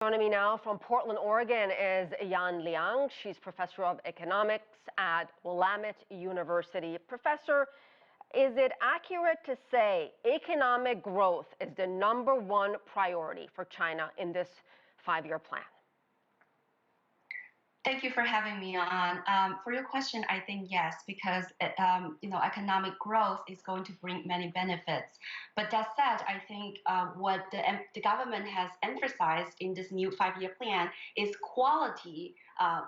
Joining me now from Portland, Oregon is Liang. She's professor of economics at Willamette University. Professor, is it accurate to say economic growth is the #1 priority for China in this 5-year plan? Thank you for having me on. For your question, I think yes, because economic growth is going to bring many benefits. But that said, I think what the government has emphasized in this new 5-year plan is quality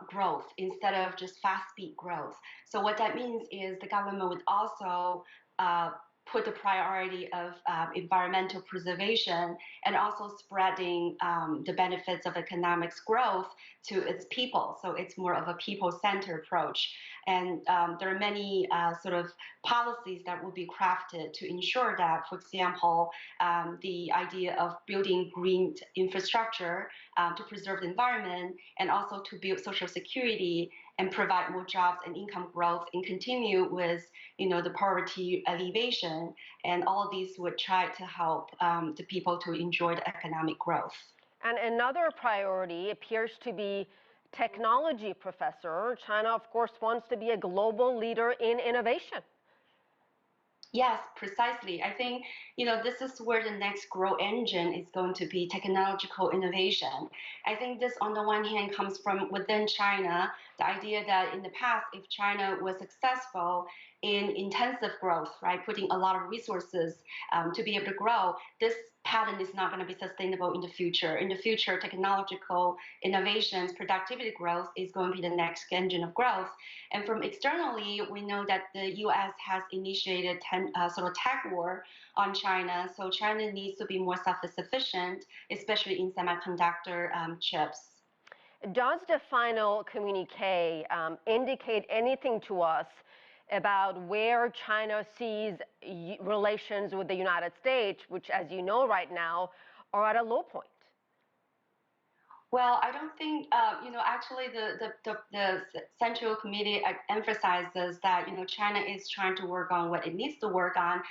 growth instead of just fast speed growth. So what that means is the government would also put the priority of environmental preservation and also spreading the benefits of economic growth to its people. So it's more of a people-centered approach. And there are many sort of policies that will be crafted to ensure that, for example, the idea of building green infrastructure to preserve the environment and also to build social security and provide more jobs and income growth and continue with the poverty alleviation, and all of these would try to help the people to enjoy the economic growth. And another priority appears to be technology, Professor. China, of course, wants to be a global leader in innovation. Yes, precisely. I think, this is where the next growth engine is going to be technological innovation. I think this, on the one hand, comes from within China, the idea that in the past, if China was successful in intensive growth, right, putting a lot of resources to be able to grow, this pattern is not going to be sustainable in the future. In the future, technological innovations, productivity growth is going to be the next engine of growth. And from externally, we know that the U.S. has initiated sort of tech war on China. So China needs to be more self-sufficient, especially in semiconductor chips. Does the final communique indicate anything to us about where China sees relations with the United States, which, as you know right now, are at a low point? Well, I don't think, actually the Central Committee emphasizes that, China is trying to work on what it needs to work on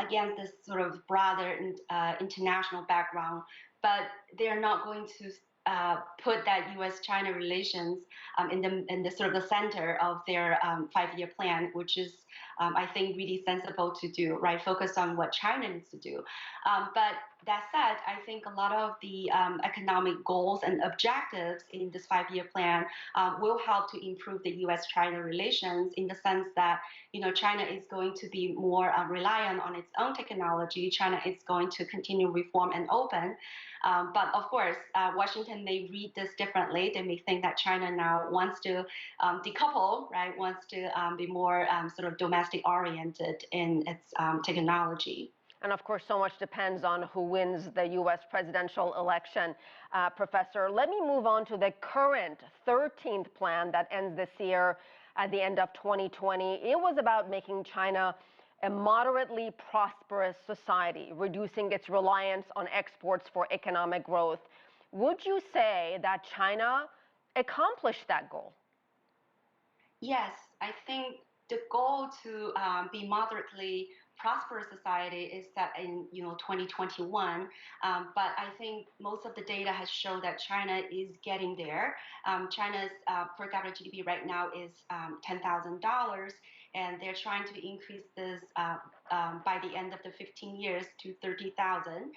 against this sort of broader international background, but they're not going to put that U.S.-China relations in the sort of the center of their 5-year plan, which is, I think, really sensible to do, right? Focus on what China needs to do. But that said, I think a lot of the economic goals and objectives in this 5-year plan will help to improve the U.S.-China relations in the sense that, China is going to be more reliant on its own technology. China is going to continue reform and open. But of course, Washington may read this differently. They may think that China now wants to decouple, right? Wants to be more sort of domestic oriented in its technology. And of course, so much depends on who wins the U.S. presidential election. Professor, let me move on to the current 13th plan that ends this year at the end of 2020. It was about making China a moderately prosperous society, reducing its reliance on exports for economic growth. Would you say that China accomplished that goal? Yes, I think the goal to be moderately prosperous society is set in 2021, but I think most of the data has shown that China is getting there. China's per capita GDP right now is $10,000, and they're trying to increase this by the end of the 15 years to 30,000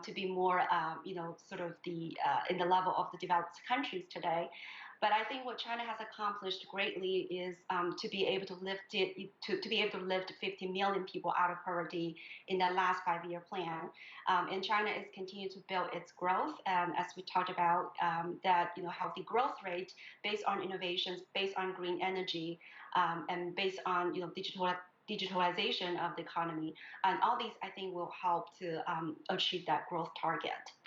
to be more, sort of in the level of the developed countries today. But I think what China has accomplished greatly is to be able to lift 50 million people out of poverty in the last 5-year plan. And China is continuing to build its growth, as we talked about, that healthy growth rate based on innovations, based on green energy, and based on digitalization of the economy. And all these, I think, will help to achieve that growth target.